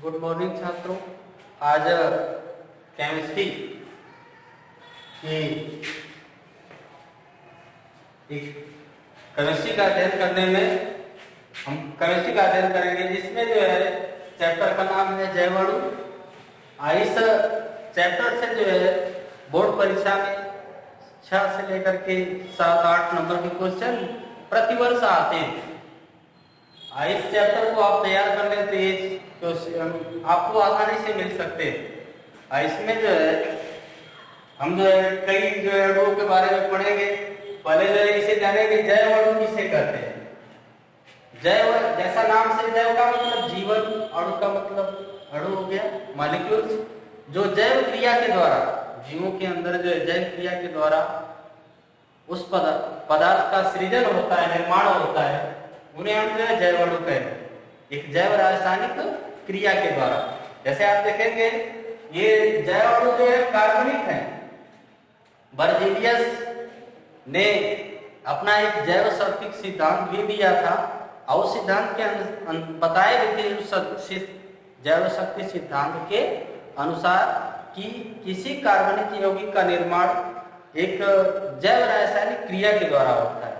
Good morning छात्रों। आज chemistry की केमिस्ट्री का अध्ययन करने में हम केमिस्ट्री का अध्ययन करेंगे, जिसमें जो है चैप्टर का नाम है जैव अणु। इस चैप्टर से जो है बोर्ड परीक्षा में 6 से लेकर के 7-8 नंबर के क्वेश्चन प्रतिवर्ष आते हैं। इस चैप्टर को आप तैयार कर लेते हैं तो आपको आसानी से मिल सकते हैं। इसमें जो है हम जो है कई जो है अणुओं के बारे में पढ़ेंगे। पहले जो है इसे जानेंगे जैव अणु किसे कहते हैं। जैव, जैसा नाम से जैव का मतलब जीवन, अणु का मतलब अणु हो गया मॉलिक्यूल्स, जो जैव क्रिया के द्वारा जीवों के अंदर जो है जैव क्रिया के द्वारा उस पदार्थ का सृजन होता है, निर्माण होता है, उन्हें हम जो है जैव अणु कहते हैं। एक जैव रासायनिक क्रिया के द्वारा, जैसे आप देखेंगे ये जैव अणु जो है कार्बनिक है। बर्जीलियस ने अपना एक जैव शक्ति सिद्धांत भी दिया था और उस सिद्धांत के बताए गए थे उस जैव शक्ति सिद्धांत के अनुसार कि किसी कार्बनिक यौगिक का निर्माण एक जैव रासायनिक क्रिया के द्वारा होता है।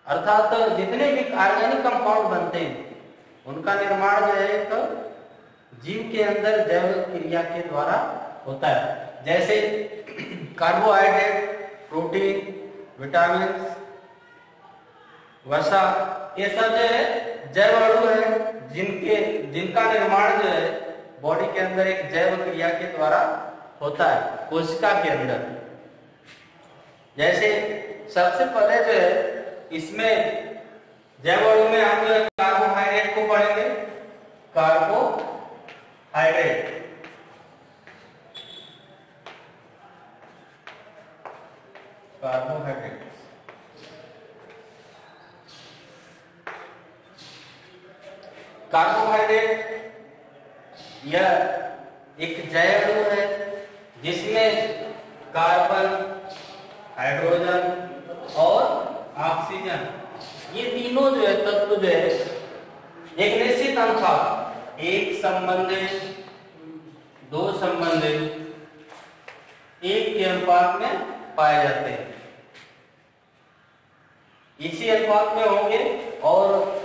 अर्थात जितने भी ऑर्गेनिक कंपाउंड बनते हैं उनका निर्माण जो है एक जीव के अंदर जैव क्रिया के द्वारा होता है। जैसे कार्बोहाइड्रेट, प्रोटीन, विटामिन, वसा, ये सब जो है जैव अणु है, जिनका निर्माण जो है बॉडी के अंदर एक जैव क्रिया के द्वारा होता है, कोशिका के अंदर। जैसे सबसे पहले जो है इसमें जैव अणु में हम जो है कार्बोहाइड्रेट को पढ़ेंगे। कार्बोहाइड्रेट यह एक जैव अणु है जिसमें कार्बन, हाइड्रोजन और ऑक्सीजन, ये तीनों जो है तत्व जो है एक निश्चित अनुपात, 1 संबंधित 2 संबंधित 1 के अनुपात में पाए जाते हैं। इसी अनुपात में होंगे और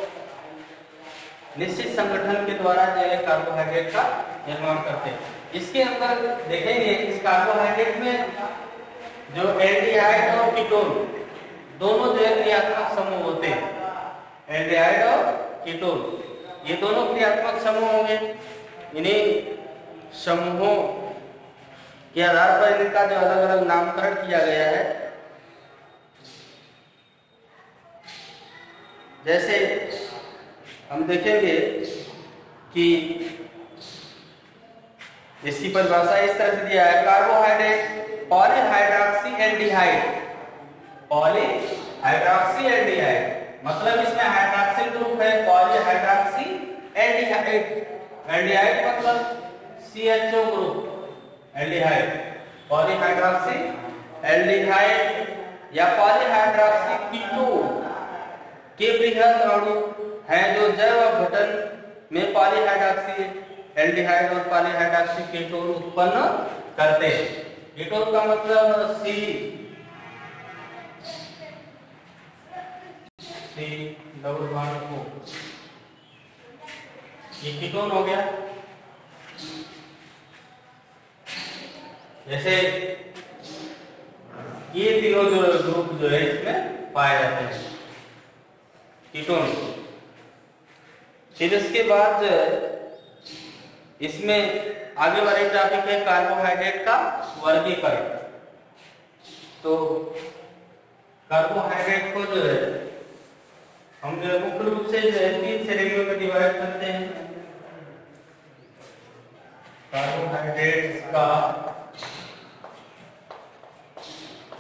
निश्चित संगठन के द्वारा जो है कार्बोहाइड्रेट का निर्माण करते हैं। इसके अंदर देखेंगे इस कार्बोहाइड्रेट में जो एल्डिहाइड और कीटोन दोनों जो है क्रियात्मक समूह होते हैं। एल्डिहाइड और कीटोन ये दोनों क्रियात्मक समूह होंगे। इन्हीं समूहों के आधार पर इनका जो अलग अलग नामकरण किया गया है। जैसे हम देखेंगे कि इसकी परिभाषा इस तरह से दिया है। कार्बोहाइड्रेट पॉलीहाइड्रॉक्सी एल्डिहाइड, पॉलीहाइड्रॉक्सी एल्डिहाइड मतलब इसमें हाइड्रॉक्सिल ग्रुप है, पॉलीहाइड्रॉक्सी एल्डिहाइड, एल्डिहाइड मतलब CHO ग्रुप, एल्डिहाइड, पॉलीहाइड्रॉक्सी एल्डिहाइड या पॉलीहाइड्रॉक्सी कीटोन के बृहद अणु हैं जो जैव अपघटन में पॉलीहाइड्रॉक्सी एल्डिहाइड और पॉलीहाइड्रॉक्सी कीटोन उत्पन्न करते हैं। कीटोन का मतलब C डबल बॉन्ड O, ये कीटोन हो गया। जैसे ये तीनों जो ग्रुप जो है इसमें पाए जाते हैं कीटोन। फिर इसके बाद जो है इसमें आगे वाले टॉपिक है कार्बोहाइड्रेट का वर्गीकरण। तो कार्बोहाइड्रेट को जो है हम जो मुख्य रूप से जो है 3 श्रेणियों में डिवाइड करते हैं। कार्बोहाइड्रेट का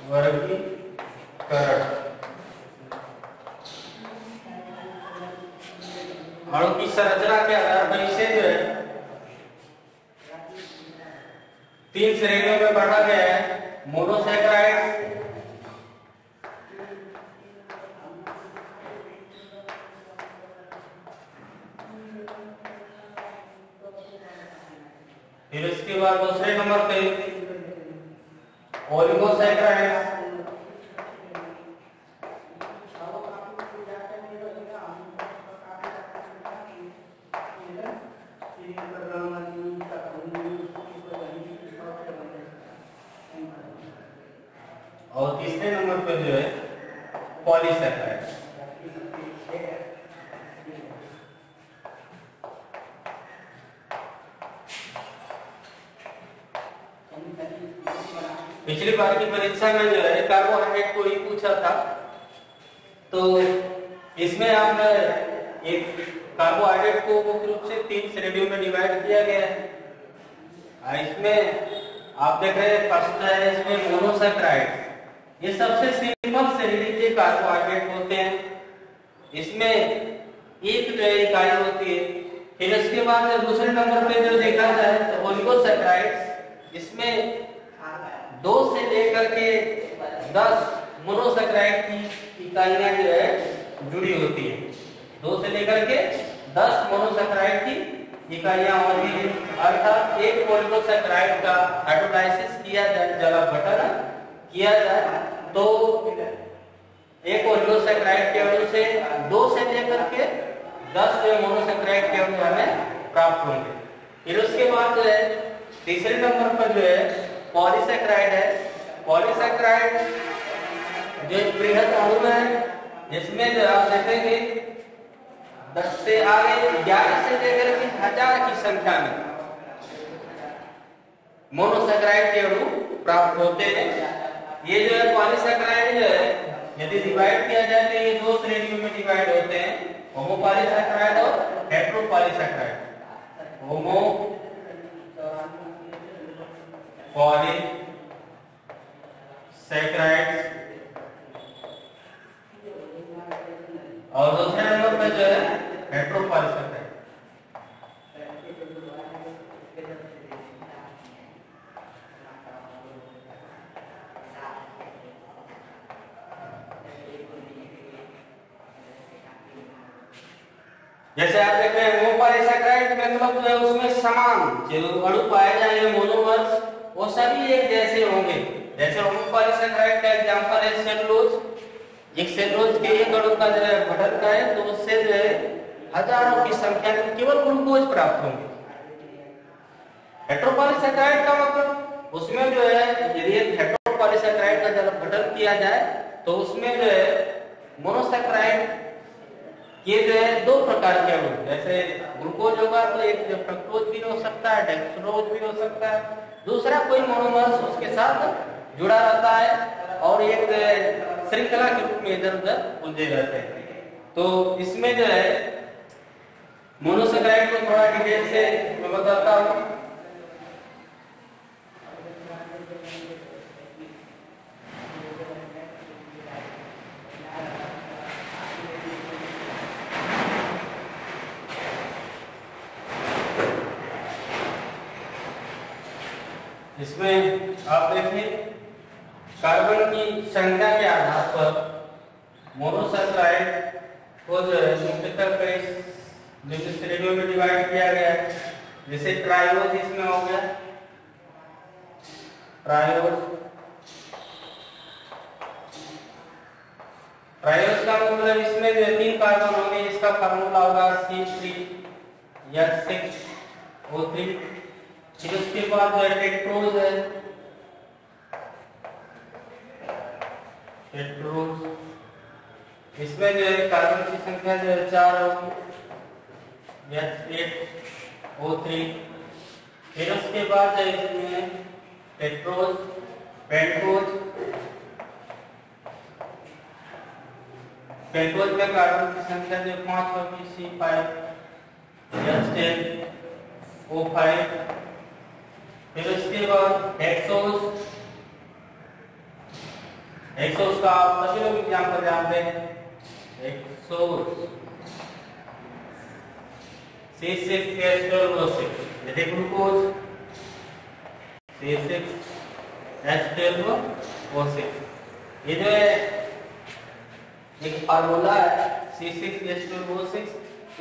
वर्गीकरण अणु की संरचना के आधार पर इसे जो है 3 श्रेणियों में बांटा गया है। मोनोसैकेराइड्स, फिर उसके बाद दूसरे नंबर पे ओलिगोसैकेराइड्स। और तीसरे नंबर पे जो है पॉलीसैकेराइड्स। पिछली बार की परीक्षा में जो है कार्बोहाइड्रेट को ही पूछा था, तो इसमें आपने एक कार्बोहाइड्रेट को मुख्य रूप से 3 श्रेणियों में डिवाइड किया गया है। इसमें आप देख रहे हैं फर्स्ट है इसमें मोनोसैकेराइड्स। ये सबसे सिंपल श्रेणी के कार्बोहाइड्रेट होते हैं। इसमें एक जो इकाई होती है। फिर इसके बाद दूसरे नंबर पे जो देखा जाए तो ओलिगोसैकेराइड्स, इसमें 2 से लेकर के 10 मोनोसैकेराइड की इकाइयां जो है जुड़ी होती है। 2 से लेकर के 10 मोनोसैकेराइड की इकाइयां होती है। अर्थात एक ओलिगोसैकेराइड का हाइड्रोलाइसिस किया जाए, जलावघटन किया जाए, तो एक ओलिगोसैकेराइड के अणु से 2 से लेकर के 10 मोनोसैकेराइड के अणु हमें प्राप्त होंगे। फिर उसके बाद जो है तीसरे नंबर पर जो है पॉलीसैकेराइड है। पॉलीसैकेराइड जो एक बृहद अणु है, जिसमें जो आप देखेंगे 10 से आगे 11 से लेकर के 1000 की संख्या में मोनोसैकेराइड के अणु प्राप्त होते हैं। ये जो है पॉलीसैकेराइड जो है यदि डिवाइड किया जाए तो ये 2 श्रेणियों में डिवाइड होते हैं, होमोपॉलीसैकेराइड और हेटेरोपॉलीसैकेराइड। होमो पॉलीसैकेराइड्स और दूसरे नंबर पे जो है हेटेरोपॉलीसैकेराइड। जैसे आप देख रहे हैं होमोपॉलीसैकेराइड में मतलब जो है उसमें समान जो अणु पाए जाएंगे मोनोमर्स, वो सभी एक जैसे होंगे। जैसे होमोपॉलीसैकेराइड का एग्जांपल है सेलुलोज। एक सेलुलोज के एक अणु का जो है गठन का है, तो उससे जो है हजारों की संख्या में केवल ग्लूकोज प्राप्त होंगे। हेटेरोपॉलीसैकेराइड का मतलब उसमें जो है यदि एक हेटेरोपॉलीसैकेराइड का जब गठन किया जाए तो उसमें जो है मोनोसैकेराइड ये जो है 2 प्रकार के अणु, जैसे ग्लूकोज होगा तो एक फ्रक्टोज भी हो सकता है, डेक्सट्रोज भी हो सकता है, दूसरा कोई मोनोमर्स उसके साथ जुड़ा रहता है और एक श्रृंखला के रूप में इधर-उधर उलझे रहते हैं। तो इसमें जो है मोनोसैकेराइड को थोड़ा डिटेल से मैं बताता हूं। इसमें आप देखिए कार्बन की संख्या के आधार पर मोनोसैकेराइड को जो है मुख्यतः कई श्रेणियों में डिवाइड किया गया है। जैसे ट्रायोज इसमें हो गया, ट्रायोज का मतलब इसमें जो 3 कार्बन होंगे, इसका फार्मूला होगा C3H6O3। फिर उसके बाद जो है टेट्रोज है, टेट्रोज इसमें जो है कार्बन की संख्या जो है 4 होगी, H8O3। फिर उसके बाद जो है इसमें टेट्रोज, पेंटोज, पेंटोज में कार्बन की संख्या जो 5 होगी, C5H10O5। फिर उसके बाद हेक्सोज, हेक्सोज का आप सभी लोग एग्जाम्पल जानते हैं, हेक्सोज C6H12O6, जैसे ग्लूकोज C6H12O6। ये जो है एक फार्मूला है C6H12O6,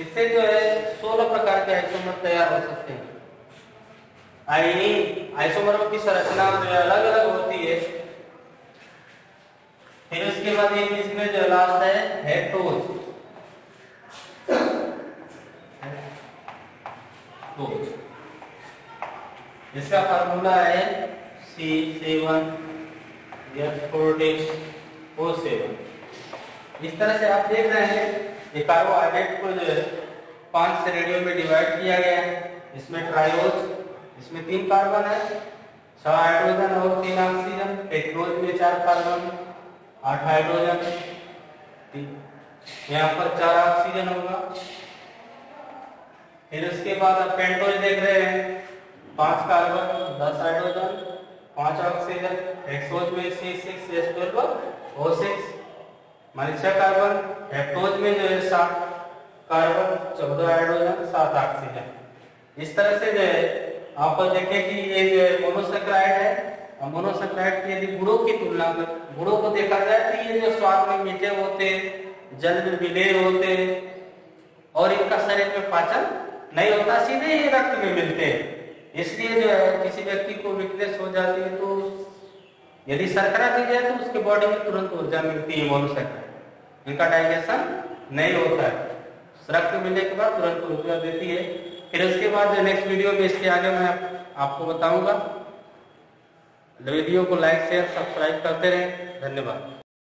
इससे जो है 16 प्रकार के आइसोमर तैयार हो सकते हैं। आइसोमरों की संरचना जो है अलग अलग होती है। फिर उसके बाद ये इसमें जो लास्ट है हेक्टोज। इसका फार्मूला है C7H14O7। इस तरह से आप देख रहे हैं ये कार्बोहाइड्रेट को जो है 5 श्रेणियों में डिवाइड किया गया है। इसमें ट्रायोज, इसमें 3 कार्बन है, 6 हाइड्रोजन और 3 ऑक्सीजन। टेट्रोज में 4 कार्बन, 8 हाइड्रोजन, यहाँ पर 4 ऑक्सीजन होगा। फिर उसके बाद आप पेंटोज देख रहे हैं, 5 कार्बन, 10 हाइड्रोजन, 5 ऑक्सीजन। हेक्सोज में C6H12O6 माने 6 कार्बन। हेप्टोज में जो है 7 कार्बन, 14 हाइड्रोजन, 7 ऑक्सीजन। इस तरह से जो है आप देखें कि ये जो है मोनोसेक्राइड है। मोनोसेक्राइड की यदि गुणों की तुलना में गुणों को देखा जाए तो ये जो स्वाद में मीठे होते, जल में विलेय होते और इनका शरीर में पाचन नहीं होता, सीधे ही रक्त में मिलते हैं। इसलिए जो है किसी व्यक्ति को वीकनेस हो जाती है तो यदि शर्करा दी जाए तो उसके बॉडी में तुरंत ऊर्जा मिलती है मोनोसेक्राइड। इनका डाइजेशन नहीं होता है, रक्त मिलने के बाद तुरंत ऊर्जा देती है। फिर उसके बाद जो नेक्स्ट वीडियो में इसके आगे मैं आपको बताऊंगा। वीडियो को लाइक शेयर सब्सक्राइब करते रहें। धन्यवाद।